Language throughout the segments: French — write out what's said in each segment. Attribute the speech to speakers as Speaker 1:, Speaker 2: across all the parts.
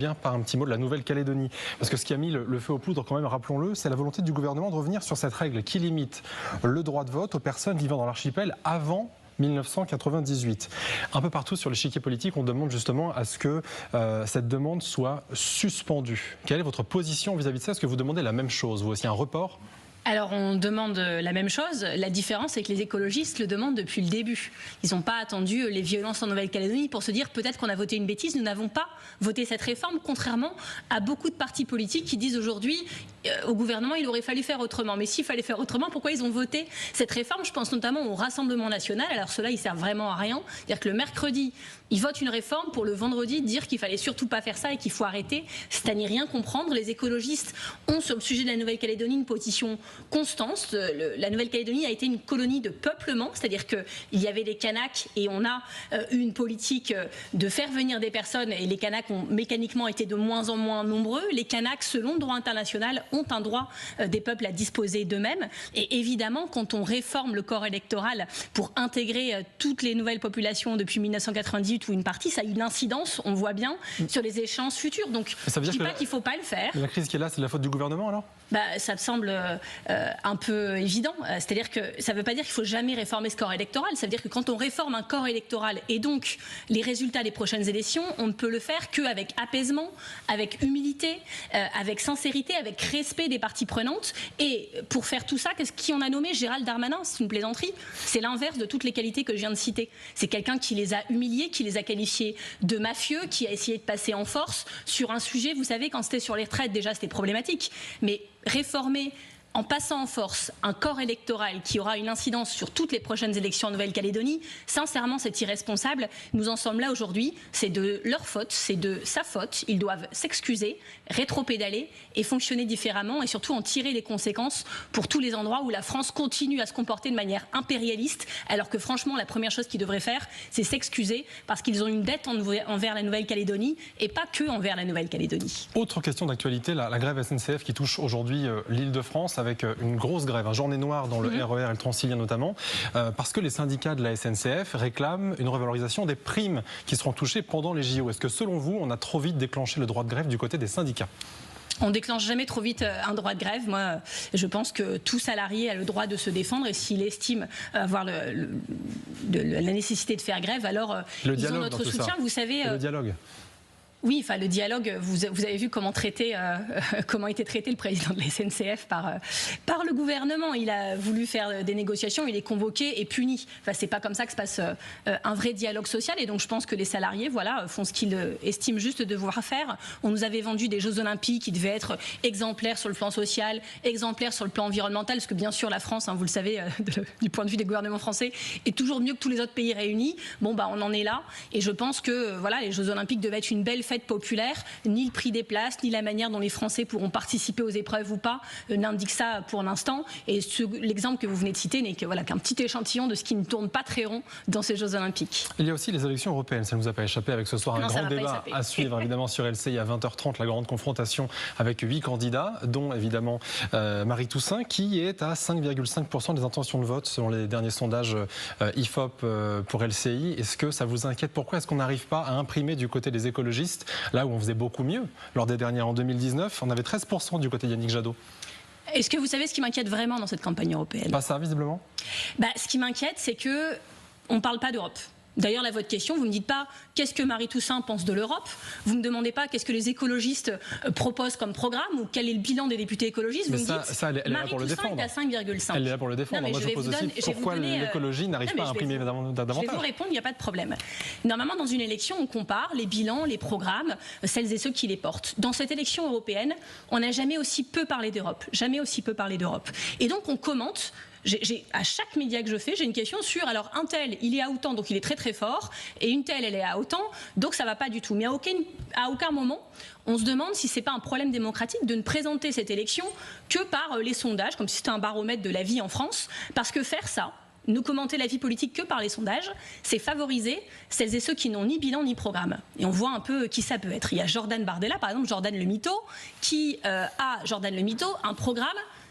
Speaker 1: Bien par un petit mot de la Nouvelle-Calédonie. Parce que ce qui a mis le feu aux poudres, quand même, rappelons-le, c'est la volonté du gouvernement de revenir sur cette règle qui limite le droit de vote aux personnes vivant dans l'archipel avant 1998. Un peu partout sur l'échiquier politique, on demande justement à ce que cette demande soit suspendue. Quelle est votre position vis-à-vis de ça? Est-ce que vous demandez la même chose, vous aussi, un report?
Speaker 2: Alors on demande la même chose, la différence c'est que les écologistes le demandent depuis le début. Ils n'ont pas attendu les violences en Nouvelle-Calédonie pour se dire peut-être qu'on a voté une bêtise, nous n'avons pas voté cette réforme, contrairement à beaucoup de partis politiques qui disent aujourd'hui au gouvernement il aurait fallu faire autrement. Mais s'il fallait faire autrement, pourquoi ils ont voté cette réforme? Je pense notamment au Rassemblement national, alors ceux-là ils servent vraiment à rien. C'est-à-dire que le mercredi, ils votent une réforme pour le vendredi dire qu'il fallait surtout pas faire ça et qu'il faut arrêter. C'est à n'y rien comprendre. Les écologistes ont sur le sujet de la Nouvelle-Calédonie une position constante. La Nouvelle-Calédonie a été une colonie de peuplement, c'est-à-dire qu'il y avait les Kanaks et on a eu une politique de faire venir des personnes et les Kanaks ont mécaniquement été de moins en moins nombreux. Les Kanaks, selon le droit international, ont un droit des peuples à disposer d'eux-mêmes. Et évidemment, quand on réforme le corps électoral pour intégrer toutes les nouvelles populations depuis 1998 ou une partie, ça a eu une incidence, on voit bien, sur les échéances futures. Donc je ne dis pas qu'il ne faut pas le faire.
Speaker 1: La crise qui est là, c'est de la faute du gouvernement alors?
Speaker 2: Ça me semble un peu évident. C'est-à-dire que ça ne veut pas dire qu'il ne faut jamais réformer ce corps électoral. Ça veut dire que quand on réforme un corps électoral et donc les résultats des prochaines élections, on ne peut le faire qu'avec apaisement, avec humilité, avec sincérité, avec respect des parties prenantes. Et pour faire tout ça, qu'est-ce qui en a nommé Gérald Darmanin? C'est une plaisanterie. C'est l'inverse de toutes les qualités que je viens de citer. C'est quelqu'un qui les a humiliés, qui les a qualifiés de mafieux, qui a essayé de passer en force sur un sujet, vous savez, quand c'était sur les retraites, déjà c'était problématique. Mais réformer en passant en force un corps électoral qui aura une incidence sur toutes les prochaines élections en Nouvelle-Calédonie, sincèrement c'est irresponsable. Nous en sommes là aujourd'hui, c'est de leur faute, c'est de sa faute. Ils doivent s'excuser, rétropédaler et fonctionner différemment et surtout en tirer les conséquences pour tous les endroits où la France continue à se comporter de manière impérialiste, alors que franchement la première chose qu'ils devraient faire c'est s'excuser parce qu'ils ont une dette envers la Nouvelle-Calédonie et pas que envers la Nouvelle-Calédonie.
Speaker 1: Autre question d'actualité, la grève SNCF qui touche aujourd'hui l'Île-de-France avec une grosse grève, une journée noire dans le RER et le Transilien notamment, parce que les syndicats de la SNCF réclament une revalorisation des primes qui seront touchées pendant les JO. Est-ce que selon vous, on a trop vite déclenché le droit de grève du côté des syndicats ?
Speaker 2: On déclenche jamais trop vite un droit de grève. Moi, je pense que tout salarié a le droit de se défendre et s'il estime avoir la nécessité de faire grève, alors ils ont notre soutien. Vous savez,
Speaker 1: le dialogue.
Speaker 2: Oui, enfin le dialogue, vous avez vu comment était traité le président de la SNCF par le gouvernement. Il a voulu faire des négociations, il est convoqué et puni. Enfin, c'est pas comme ça que se passe un vrai dialogue social. Et donc je pense que les salariés, voilà, font ce qu'ils estiment juste devoir faire. On nous avait vendu des Jeux Olympiques qui devaient être exemplaires sur le plan social, exemplaires sur le plan environnemental, parce que bien sûr la France, hein, vous le savez, du point de vue des gouvernements français, est toujours mieux que tous les autres pays réunis. Bon, on en est là. Et je pense que voilà, les Jeux Olympiques devaient être une belle fête populaire, ni le prix des places, ni la manière dont les Français pourront participer aux épreuves ou pas n'indique ça pour l'instant. Et l'exemple que vous venez de citer n'est qu'un petit échantillon de ce qui ne tourne pas très rond dans ces Jeux Olympiques.
Speaker 1: Il y a aussi les élections européennes, ça ne nous a pas échappé avec ce soir un grand débat à suivre évidemment sur LCI à 20h30, la grande confrontation avec 8 candidats, dont évidemment Marie Toussaint qui est à 5,5% des intentions de vote selon les derniers sondages IFOP pour LCI. Est-ce que ça vous inquiète? Pourquoi est-ce qu'on n'arrive pas à imprimer du côté des écologistes là où on faisait beaucoup mieux lors des dernières en 2019? On avait 13% du côté Yannick Jadot.
Speaker 2: Est-ce que vous savez ce qui m'inquiète vraiment dans cette campagne européenne?
Speaker 1: Pas ça, visiblement.
Speaker 2: Ce qui m'inquiète, c'est qu'on ne parle pas d'Europe. D'ailleurs, là, votre question, vous ne me dites pas qu'est-ce que Marie Toussaint pense de l'Europe. Vous ne me demandez pas qu'est-ce que les écologistes proposent comme programme ou quel est le bilan des députés écologistes. Vous me dites
Speaker 1: elle est là pour le défendre.
Speaker 2: Marie Toussaint est à 5,5.
Speaker 1: Elle est là pour le défendre. Moi, je pose aussi pourquoi l'écologie n'arrive pas à imprimer davantage.
Speaker 2: Je vais vous répondre, il n'y a pas de problème. Normalement, dans une élection, on compare les bilans, les programmes, celles et ceux qui les portent. Dans cette élection européenne, on n'a jamais aussi peu parlé d'Europe. Jamais aussi peu parlé d'Europe. Et donc, on commente. À chaque média que je fais, j'ai une question sur alors un tel, il est à autant, donc il est très très fort, et une telle, elle est à autant, donc ça va pas du tout. Mais à aucun moment, on se demande si c'est pas un problème démocratique de ne présenter cette élection que par les sondages, comme si c'était un baromètre de la vie en France, parce que faire ça, ne commenter la vie politique que par les sondages, c'est favoriser celles et ceux qui n'ont ni bilan ni programme. Et on voit un peu qui ça peut être. Il y a Jordan Bardella, par exemple, Jordan Le Mytho, qui Jordan Le Mytho, un programme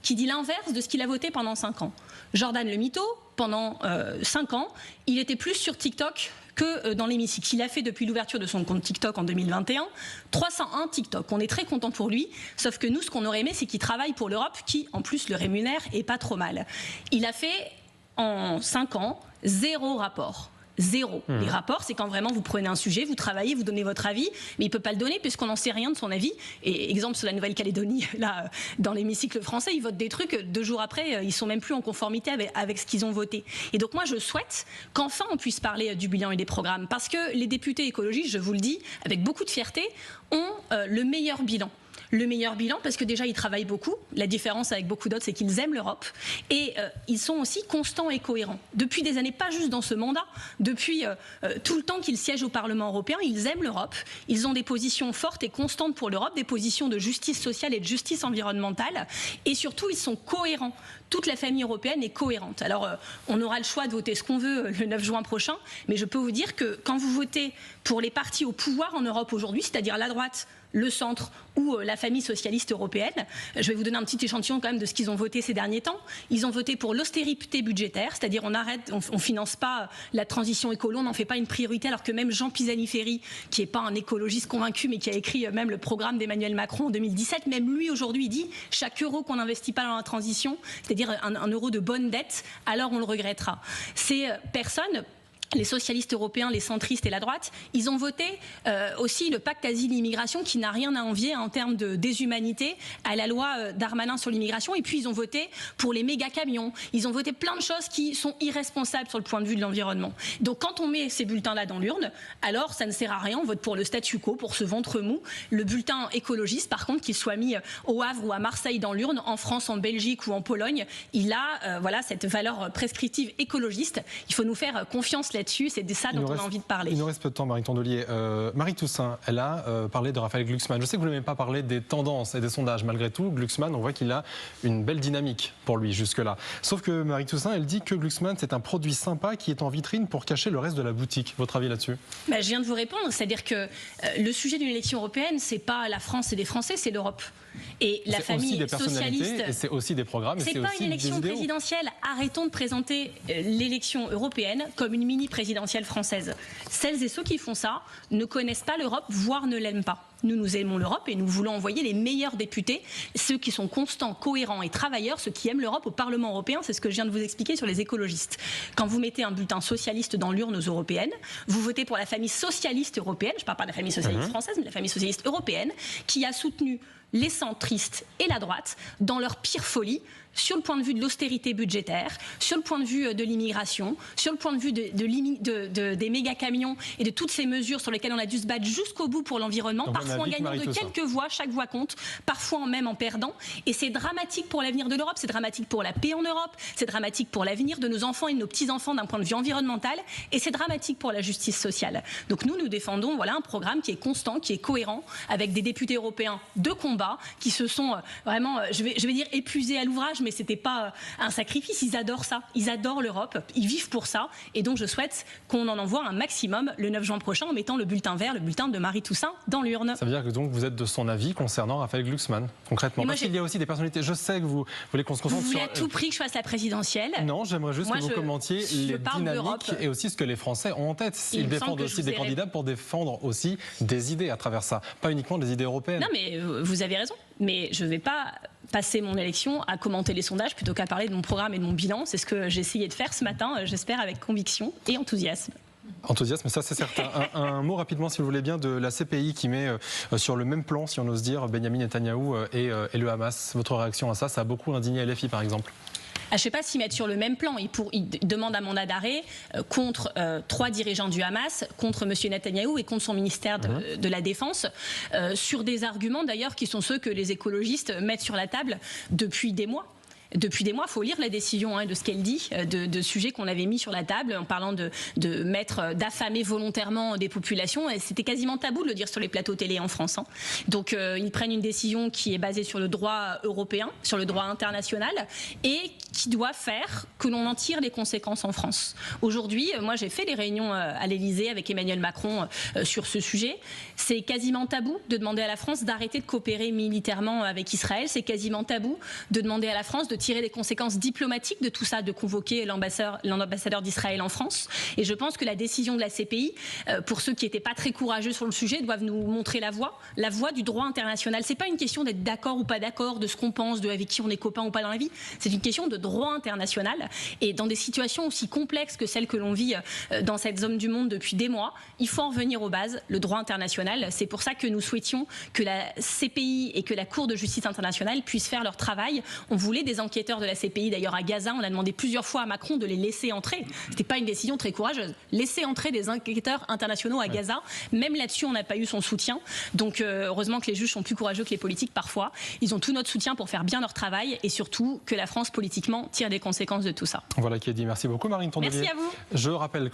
Speaker 2: qui dit l'inverse de ce qu'il a voté pendant 5 ans. Jordan Le Mytho, pendant 5 ans, il était plus sur TikTok que dans l'hémicycle. Il a fait depuis l'ouverture de son compte TikTok en 2021 301 TikTok. On est très content pour lui, sauf que nous, ce qu'on aurait aimé, c'est qu'il travaille pour l'Europe, qui en plus le rémunère et pas trop mal. Il a fait en 5 ans 0 rapport. 0. Les rapports, c'est quand vraiment vous prenez un sujet, vous travaillez, vous donnez votre avis, mais il ne peut pas le donner puisqu'on n'en sait rien de son avis. Et exemple sur la Nouvelle-Calédonie, là, dans l'hémicycle français, ils votent des trucs, 2 jours après, ils sont même plus en conformité avec ce qu'ils ont voté. Et donc moi, je souhaite qu'enfin on puisse parler du bilan et des programmes, parce que les députés écologistes, je vous le dis, avec beaucoup de fierté, ont le meilleur bilan. Le meilleur bilan parce que déjà ils travaillent beaucoup. La différence avec beaucoup d'autres, c'est qu'ils aiment l'Europe et ils sont aussi constants et cohérents. Depuis des années, pas juste dans ce mandat, depuis tout le temps qu'ils siègent au Parlement européen, ils aiment l'Europe. Ils ont des positions fortes et constantes pour l'Europe, des positions de justice sociale et de justice environnementale et surtout ils sont cohérents. Toute la famille européenne est cohérente. Alors on aura le choix de voter ce qu'on veut le 9 juin prochain, mais je peux vous dire que quand vous votez pour les partis au pouvoir en Europe aujourd'hui, c'est-à-dire la droite, le centre ou la famille socialiste européenne. Je vais vous donner un petit échantillon quand même de ce qu'ils ont voté ces derniers temps. Ils ont voté pour l'austérité budgétaire, c'est-à-dire on finance pas la transition écolo, on n'en fait pas une priorité, alors que même Jean Pisani-Ferry, qui n'est pas un écologiste convaincu, mais qui a écrit même le programme d'Emmanuel Macron en 2017, même lui aujourd'hui dit chaque euro qu'on n'investit pas dans la transition, c'est-à-dire un euro de bonne dette, alors on le regrettera. Ces personnes, les socialistes européens, les centristes et la droite, ils ont voté aussi le pacte asile-immigration qui n'a rien à envier en termes de déshumanité à la loi Darmanin sur l'immigration. Et puis ils ont voté pour les méga-camions. Ils ont voté plein de choses qui sont irresponsables sur le point de vue de l'environnement. Donc quand on met ces bulletins-là dans l'urne, alors ça ne sert à rien. On vote pour le statu quo, pour ce ventre mou. Le bulletin écologiste, par contre, qu'il soit mis au Havre ou à Marseille dans l'urne, en France, en Belgique ou en Pologne, il a voilà, cette valeur prescriptive écologiste. Il faut nous faire confiance là-dessus. C'est de ça dont on a envie de parler.
Speaker 1: Il nous reste peu de temps, Marie Tondelier. Marie Toussaint, elle a parlé de Raphaël Glucksmann. Je sais que vous ne n'aimez pas parler des tendances et des sondages. Malgré tout, Glucksmann, on voit qu'il a une belle dynamique pour lui jusque-là. Sauf que Marie Toussaint, elle dit que Glucksmann, c'est un produit sympa qui est en vitrine pour cacher le reste de la boutique. Votre avis là-dessus ?
Speaker 2: Je viens de vous répondre. C'est-à-dire que le sujet d'une élection européenne, c'est pas la France et des Français, c'est l'Europe. Et la famille socialiste,
Speaker 1: c'est aussi des programmes.
Speaker 2: C'est pas une élection présidentielle. Arrêtons de présenter l'élection européenne comme une mini-présidentielle française. Celles et ceux qui font ça ne connaissent pas l'Europe, voire ne l'aiment pas. Nous aimons l'Europe et nous voulons envoyer les meilleurs députés, ceux qui sont constants, cohérents et travailleurs, ceux qui aiment l'Europe au Parlement européen. C'est ce que je viens de vous expliquer sur les écologistes. Quand vous mettez un bulletin socialiste dans l'urne aux européennes, vous votez pour la famille socialiste européenne, je ne parle pas de la famille socialiste française, mais de la famille socialiste européenne, qui a soutenu les centristes et la droite dans leur pire folie sur le point de vue de l'austérité budgétaire, sur le point de vue de l'immigration, sur le point de vue des méga-camions et de toutes ces mesures sur lesquelles on a dû se battre jusqu'au bout pour l'environnement, parfois en gagnant de quelques voix, chaque voix compte, parfois même en perdant. Et c'est dramatique pour l'avenir de l'Europe, c'est dramatique pour la paix en Europe, c'est dramatique pour l'avenir de nos enfants et de nos petits-enfants d'un point de vue environnemental, et c'est dramatique pour la justice sociale. Donc nous défendons un programme qui est constant, qui est cohérent, avec des députés européens de combat, qui se sont vraiment, je vais dire, épuisés à l'ouvrage, mais c'était pas un sacrifice, ils adorent ça, ils adorent l'Europe, ils vivent pour ça, et donc je souhaite qu'on en envoie un maximum le 9 juin prochain en mettant le bulletin vert, le bulletin de Marie Toussaint dans l'urne.
Speaker 1: Ça veut dire que donc vous êtes de son avis concernant Raphaël Glucksmann, concrètement, parce qu'il y a aussi des personnalités, je sais que vous voulez qu'on se concentre sur...
Speaker 2: Vous voulez à tout prix que je fasse la présidentielle? Non,
Speaker 1: j'aimerais juste que vous commentiez les dynamiques et aussi ce que les Français ont en tête. Ils défendent aussi des candidats pour défendre aussi des idées à travers ça, pas uniquement des idées européennes.
Speaker 2: Non mais vous avez raison, mais je ne vais pas passer mon élection à commenter les sondages plutôt qu'à parler de mon programme et de mon bilan. C'est ce que j'ai essayé de faire ce matin, j'espère avec conviction et enthousiasme.
Speaker 1: Enthousiasme, ça c'est certain. Un mot rapidement, si vous voulez bien, de la CPI qui met sur le même plan, si on ose dire, Benyamin Netanyahou et le Hamas. Votre réaction à ça, ça a beaucoup indigné LFI par exemple.
Speaker 2: Je ne sais pas s'ils mettent sur le même plan. Ils demandent un mandat d'arrêt contre 3 dirigeants du Hamas, contre M. Netanyahou et contre son ministère de la Défense, sur des arguments d'ailleurs qui sont ceux que les écologistes mettent sur la table depuis des mois. Depuis des mois, il faut lire la décision de ce qu'elle dit, de sujets qu'on avait mis sur la table en parlant d'affamer volontairement des populations. Et c'était quasiment tabou de le dire sur les plateaux télé en France. Donc ils prennent une décision qui est basée sur le droit européen, sur le droit international et qui doit faire que l'on en tire les conséquences en France. Aujourd'hui, moi j'ai fait des réunions à l'Élysée avec Emmanuel Macron sur ce sujet. C'est quasiment tabou de demander à la France d'arrêter de coopérer militairement avec Israël. C'est quasiment tabou de demander à la France de tirer des conséquences diplomatiques de tout ça, de convoquer l'ambassadeur d'Israël en France. Et je pense que la décision de la CPI, pour ceux qui n'étaient pas très courageux sur le sujet, doivent nous montrer la voie du droit international. C'est pas une question d'être d'accord ou pas d'accord, de ce qu'on pense, de avec qui on est copain ou pas dans la vie. C'est une question de droit international. Et dans des situations aussi complexes que celles que l'on vit dans cette zone du monde depuis des mois, il faut en revenir aux bases, le droit international. C'est pour ça que nous souhaitions que la CPI et que la Cour de justice internationale puissent faire leur travail. On voulait des enquêteurs de la CPI d'ailleurs à Gaza. On a demandé plusieurs fois à Macron de les laisser entrer. C'était pas une décision très courageuse. Laisser entrer des enquêteurs internationaux à Gaza, même là-dessus, on n'a pas eu son soutien. Donc heureusement que les juges sont plus courageux que les politiques parfois. Ils ont tout notre soutien pour faire bien leur travail et surtout que la France politiquement tire des conséquences de tout ça.
Speaker 1: Voilà qui est dit. Merci beaucoup Marine Tondelier.
Speaker 2: Merci à vous.
Speaker 1: Je rappelle